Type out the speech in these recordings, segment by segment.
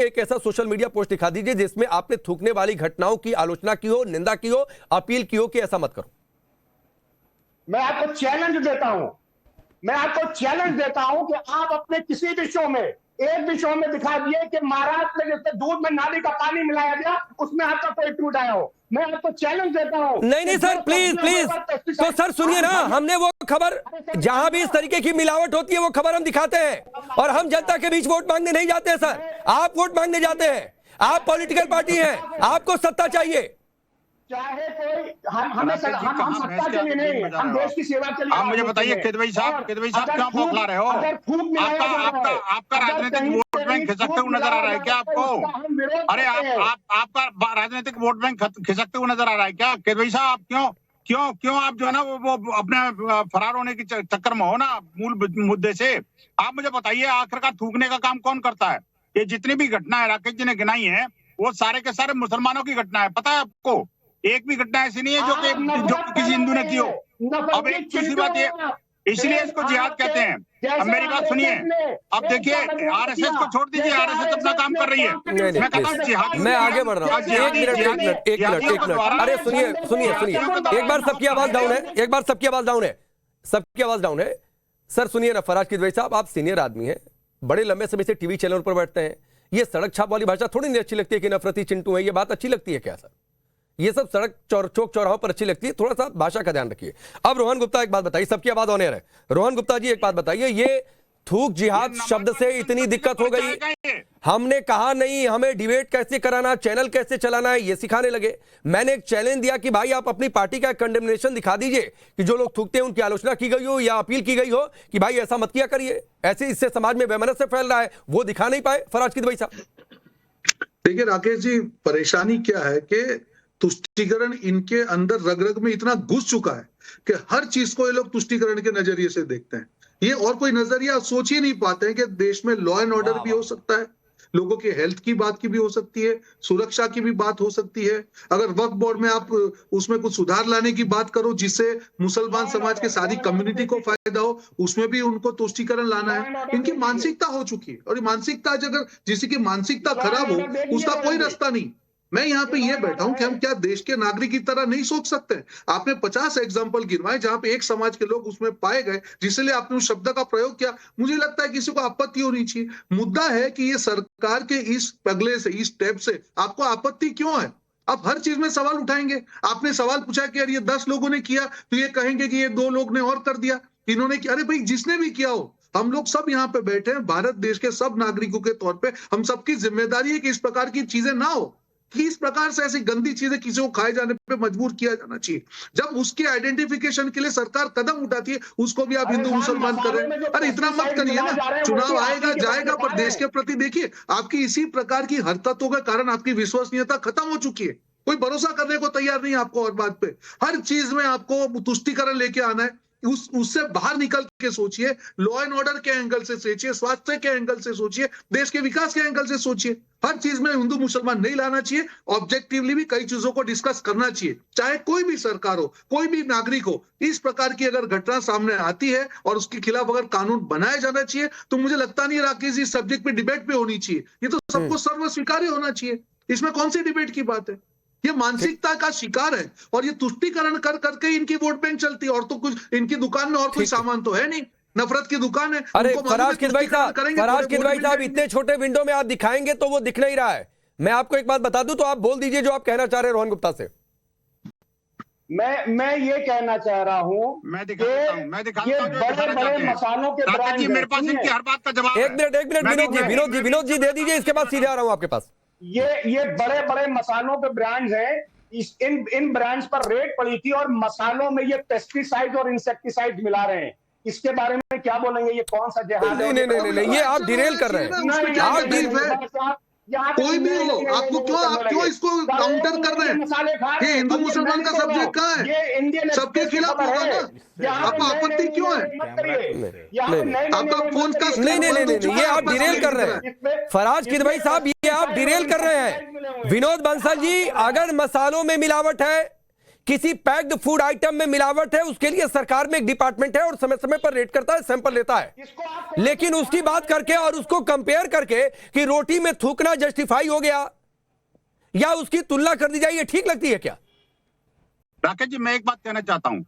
एक ऐसा social media post दिखा दीजिए जिसमें आपने थूकने वाली घटनाओं की आलोचना की हो, निंदा की हो, अपील की हो कि ऐसा मत करो। मैं आपको चैलेंज देता हूं कि आप अपने किसी भी शो में, एक भी शो में दिखा दिए कि महाराष्ट्र में जैसे दूध में नाली का पानी मिलाया गया, उसमें आपका कोई ट्रूथ आया हो। मैं आपको चैलेंज देता हूं। नहीं सर, प्लीज तो सर सुनिए ना, हमने वो खबर, जहां भी इस तरीके की मिलावट होती है वो खबर हम दिखाते हैं, और हम जनता के बीच वोट मांगने नहीं जाते हैं सर। आप वोट मांगने जाते हैं, आप पॉलिटिकल पार्टी हैं, आपको सत्ता चाहिए। चाहे कोई हम सत्ता के लिए नहीं, हम देश की सेवा के लिए। आप मुझे बताइए किदवई साहब क्यों बौखला रहे हो? आपका राजनीतिक वोट बैंक खिसकते हुए नजर आ रहा है क्या आपको? अरे आपका राजनीतिक वोट बैंक खिसकते हुए नजर आ रहा है क्या किदवई साहब? क्यों आप जो है ना वो अपने फरार होने के चक्कर में हो ना मूल मुद्दे से। आप मुझे बताइए आखिरकार थूकने का काम कौन करता है? ये जितनी भी घटना है राकेश जी ने गिनाई है वो सारे के सारे मुसलमानों की घटना है। पता है आपको, एक भी घटना ऐसी नहीं है जो किसी हिंदू ने की हो। अब एक दूसरी बात ये, इसलिए इसको जिहाद कहते हैं। अब मेरी बात सुनिए, अब देखिए आरएसएस को छोड़ दीजिए, आरएसएस अपना काम कर रही है। मैं कहता हूं जिहाद, मैं आगे बढ़ रहा हूँ। एक मिनट। अरे सुनिए, एक बार सबकी आवाज डाउन है। सर सुनिए ना, फराज किदवई साहब, आप सीनियर आदमी हैं, बड़े लंबे समय से टीवी चैनल पर बैठते हैं। ये सड़क छाप वाली भाषा थोड़ी नहीं अच्छी लगती है कि नफरती चिंटू है, ये बात अच्छी लगती है क्या सर? ये सब सड़क चौक चौराहों पर अच्छी लगती है, थोड़ा सा भाषा का ध्यान रखिए। अब रोहन गुप्ता एक बात बताइए, सबकी आवाज ऑन एयर है। रोहन गुप्ता जी एक बात बताइए, ये थूक जिहाद शब्द से इतनी दिक्कत हो गई, हमने कहा नहीं हमें डिबेट कैसे कराना, चैनल कैसे चलाना है ये सिखाने लगे। मैंने एक चैलेंज दिया कि भाई आप अपनी पार्टी का कंडेमनेशन दिखा दीजिए कि जो लोग थूकते हैं उनकी आलोचना की गई हो या अपील की गई हो कि भाई ऐसा मत किया करिए, ऐसे इससे समाज में वैमनस्य फैल रहा है, वो दिखा नहीं पाए फराज किदवई साहब। देखिए राकेश जी, परेशानी क्या है कि तुष्टीकरण इनके अंदर रग रग में इतना घुस चुका है कि हर चीज को ये लोग तुष्टीकरण के नजरिए से देखते हैं। ये और कोई नजरिया सोच ही नहीं पाते हैं कि देश में लॉ एंड ऑर्डर भी हो सकता है, लोगों की हेल्थ की बात की भी हो सकती है, सुरक्षा की भी बात हो सकती है। अगर वक्फ बोर्ड में आप उसमें कुछ सुधार लाने की बात करो जिससे मुसलमान समाज के सारी कम्युनिटी को फायदा हो, उसमें भी उनको तुष्टीकरण लाना है। इनकी मानसिकता हो चुकी है, और ये मानसिकता अगर किसी की मानसिकता खराब हो उसका कोई रास्ता नहीं। मैं यहाँ पे ये बैठा हूं कि हम क्या देश के नागरिक की तरह नहीं सोच सकते? आपने 50 एग्जाम्पल गिनवाए जहां पे एक समाज के लोग उसमें पाए गए, जिसलिए आपने उस शब्द का प्रयोग किया। मुझे लगता है किसी को आपत्ति होनी चाहिए। मुद्दा है कि ये सरकार के इस पगले से, इस स्टेप से आपको आपत्ति क्यों है? आप हर चीज में सवाल उठाएंगे। आपने सवाल पूछा कि यार ये 10 लोगों ने किया, तो ये कहेंगे कि ये 2 लोग ने और कर दिया, इन्होंने किया। अरे भाई, जिसने भी किया हो, हम लोग सब यहाँ पे बैठे हैं, भारत देश के सब नागरिकों के तौर पे हम सबकी जिम्मेदारी है कि इस प्रकार की चीजें ना हो, कि इस प्रकार से ऐसी गंदी चीजें किसी को खाए जाने पे मजबूर किया जाना चाहिए। जब उसके आइडेंटिफिकेशन के लिए सरकार कदम उठाती है, उसको भी आप हिंदू मुसलमान कर रहे हैं। अरे इतना मत करिए ना, चुनाव आएगा जाएगा, पर देश के प्रति देखिए, आपकी इसी प्रकार की हरकतों के कारण आपकी विश्वसनीयता खत्म हो चुकी है। कोई भरोसा करने को तैयार नहीं आपको। और बात पे हर चीज में आपको तुष्टीकरण लेके आना है। उससे बाहर निकल के सोचिए, लॉ एंड ऑर्डर के एंगल से सोचिए, स्वास्थ्य के एंगल से सोचिए, देश के विकास के एंगल से सोचिए। हर चीज में हिंदू मुसलमान नहीं लाना चाहिए, ऑब्जेक्टिवली भी कई चीजों को डिस्कस करना चाहिए। चाहे कोई भी सरकार हो, कोई भी नागरिक हो, इस प्रकार की अगर घटना सामने आती है और उसके खिलाफ अगर कानून बनाया जाना चाहिए, तो मुझे लगता नहीं राकेश, इस सब्जेक्ट पे डिबेट पे होनी चाहिए। ये तो सबको सर्व स्वीकार्य होना चाहिए, इसमें कौन सी डिबेट की बात है? ये मानसिकता का शिकार है, और ये तुष्टीकरण कर करके इनकी वोट बैंक चलती है। और तो कुछ इनकी दुकान में और कोई सामान तो है नहीं, नफरत की दुकान है। अरे फराज किदवई साहब, इतने छोटे विंडो में आप दिखाएंगे तो वो दिख नहीं रहा है। मैं आपको एक बात बता दूं, तो आप बोल दीजिए जो आप कहना चाह रहे हैं रोहन गुप्ता से। मैं ये कहना चाह रहा हूं, मैं दिखाता हूं बड़े मसालों के ब्रांड, मेरे पास इनकी हर बात का जवाब है। एक मिनट विनोद जी दे दीजिए, इसके बाद सीधे आ रहा हूं आपके पास। ये बड़े मसालों के ब्रांड्स हैं। इन ब्रांड्स पर रेट पड़ी थी, और मसालों में ये पेस्टिसाइड और इंसेक्टिसाइड मिला रहे हैं। इसके बारे में क्या बोलेंगे? ये कौन सा जिहाद है? नहीं, ये आप डिरेल कर रहे हैं। कोई भी हो, आपको क्यों इसको काउंटर कर रहे हैं? ये हिंदू मुसलमान का सब्जेक्ट कहाँ है? सबके खिलाफ होगा ना। आपको आपत्ति क्यों है? आपका फोन का नहीं, ये आप डिरेल कर रहे हैं फराज किदवई साहब, ये आप डिरेल कर रहे हैं। विनोद बंसल जी, अगर मसालों में मिलावट है, किसी पैक्ड फूड आइटम में मिलावट है, उसके लिए सरकार में एक डिपार्टमेंट है और समय समय पर रेड करता है, सैंपल लेता है। लेकिन उसकी बात करके और उसको कंपेयर करके कि रोटी में थूकना जस्टिफाई हो गया या उसकी तुलना कर दी जाए, ये ठीक लगती है क्या? राकेश जी, मैं एक बात कहना चाहता हूं,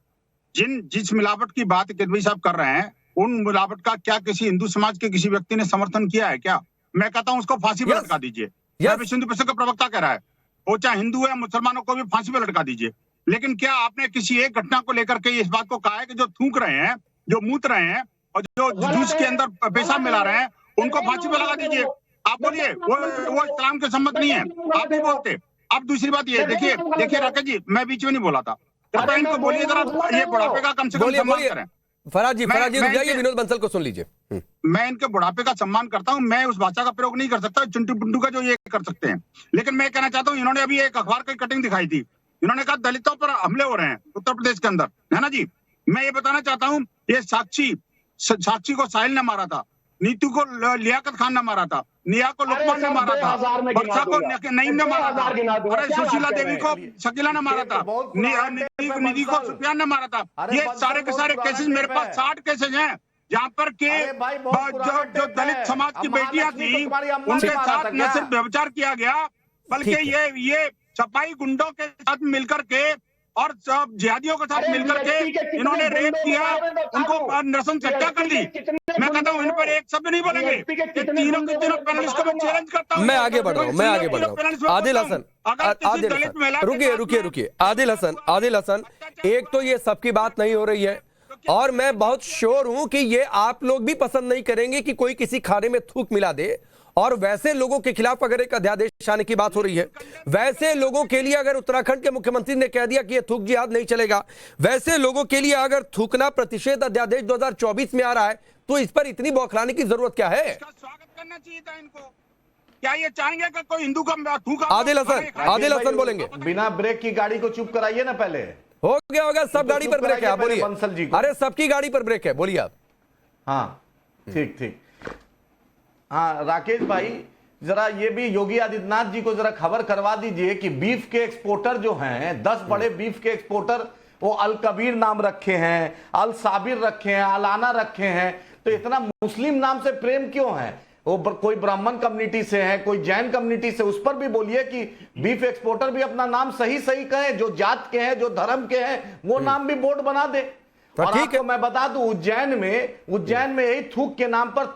जिस मिलावट की बात किदवई साहब कर रहे हैं, उन मिलावट का क्या किसी हिंदू समाज के किसी व्यक्ति ने समर्थन किया है क्या? मैं कहता हूं उसको फांसी पर लटका दीजिए। विश्व हिंदू परिषद का प्रवक्ता कह रहा है, वो चाहे हिंदू है मुसलमानों को भी फांसी पर लटका दीजिए। लेकिन क्या आपने किसी एक घटना को लेकर के इस बात को कहा है कि जो थूक रहे हैं, जो मूत रहे हैं और जो जूस के अंदर पेशाब मिला रहे हैं, उनको फांसी पर लगा दीजिए? आप बोलिए, वो इस्लाम के सम्मत नहीं है, आप नहीं बोलते। अब दूसरी बात ये देखिए राकेश जी, मैं बीच में नहीं बोला था, कृपया इनको बोलिए जरा, ये बुढ़ापे का कम से कम सम्मान करें। फराज जी रुक जाइए, विनोद बंसल को सुन लीजिए। मैं इनके बुढ़ापे का सम्मान करता हूं, मैं उस भाषा का प्रयोग नहीं कर सकता चिंटू पिंटू का जो ये कर सकते हैं। लेकिन मैं कहना चाहता हूं, इन्होंने अभी एक अखबार की कटिंग दिखाई थी, इन्होंने कहा दलितों पर हमले हो रहे हैं उत्तर प्रदेश के अंदर, है ना जी। मैं ये बताना चाहता हूं, ये साक्षी को साहिल ने मारा था, नीतू को लियाकत खान ने मारा था, निया को लुकमान ने मारा था, वर्षा को नईम ने मारा था, अरे सुशीला देवी को शकीला ने मारा था, निधि को सुफियान ने मारा था। ये सारे के सारे केसेस मेरे पास 60 केसेस हैं जहाँ पर के जो दलित समाज की बेटियां थी उनके साथ न सिर्फ व्यभिचार किया गया, बल्कि ये सफाई गुंडों के साथ मिलकर के और सब जिहादियों के साथ मिलकर के इन्होंने रेप किया, उनको नरसंग चर्चा कर ली। मैं कहता हूँ इन पर एक शब्द नहीं बोलेंगे। तीनों के तीनों पैनलिस्ट को मैं चैलेंज करता हूँ। मैं आगे बढ़ रहा हूँ, आदिल हसन, रुकिए आदिल हसन, एक तो ये सबकी बात नहीं हो रही है और मैं बहुत श्योर हूं कि ये आप लोग भी पसंद नहीं करेंगे कि कोई किसी खाने में थूक मिला दे। और वैसे लोगों के खिलाफ अगर एक अध्यादेश आने की बात हो रही है, वैसे लोगों के लिए अगर उत्तराखंड के मुख्यमंत्री ने कह दिया कि ये थूक जिहाद नहीं चलेगा, वैसे लोगों के लिए अगर थूकना प्रतिषेध अध्यादेश 2024 में आ रहा है, तो इस पर इतनी बौखलाने की जरूरत क्या है? स्वागत करना चाहिए था इनको। क्या ये चाहेंगे कि कोई हिंदू का थूका? आदिल हसन बोलेंगे। बिना ब्रेक की गाड़ी को चुप कराइए ना, पहले हो गया होगा, सब गाड़ी पर ब्रेक है, आप बोलिए। बंसल जी, अरे सबकी गाड़ी पर ब्रेक है, बोलिए आप। हाँ ठीक। हाँ राकेश भाई, जरा ये भी योगी आदित्यनाथ जी को जरा खबर करवा दीजिए कि बीफ के एक्सपोर्टर जो हैं, 10 बड़े बीफ के एक्सपोर्टर, वो अल कबीर नाम रखे हैं, अल साबिर रखे हैं, अलाना रखे हैं, तो इतना मुस्लिम नाम से प्रेम क्यों है? वो कोई ब्राह्मण कम्युनिटी से है, कोई जैन कम्युनिटी से, उस पर भी बोलिए कि बीफ एक्सपोर्टर भी अपना नाम सही कहें, जो जात के हैं, जो धर्म के हैं, वो नाम भी बोर्ड बना दे। और आपको मैं बता दूं, उज्जैन में यही थूक के नाम पर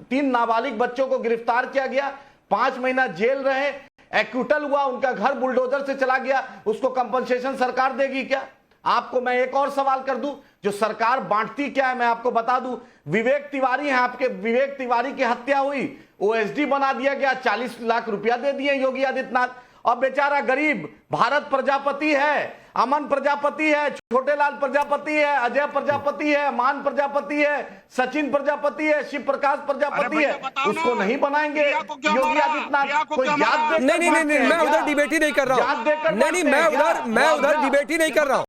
तीन नाबालिग बच्चों को गिरफ्तार किया गया, 5 महीना जेल रहे, एक्यूटल हुआ, उनका घर बुलडोजर से चला गया, उसको कंपनसेशन सरकार देगी क्या? आपको मैं एक और सवाल कर दूं, जो सरकार बांटती क्या है मैं आपको बता दूं। विवेक तिवारी है, आपके विवेक तिवारी की हत्या हुई, ओएसडी बना दिया गया, 40 लाख रुपया दे दिए योगी आदित्यनाथ। और बेचारा गरीब भारत प्रजापति है, अमन प्रजापति है, छोटेलाल प्रजापति है, अजय प्रजापति है, मान प्रजापति है, सचिन प्रजापति है, शिव प्रकाश प्रजापति है, उसको नहीं बनाएंगे योगी आदित्यनाथ? कोई याद नहीं, मैं उधर डिबेट ही नहीं कर रहा हूं। मैं उधर डिबेट ही नहीं कर रहा हूं।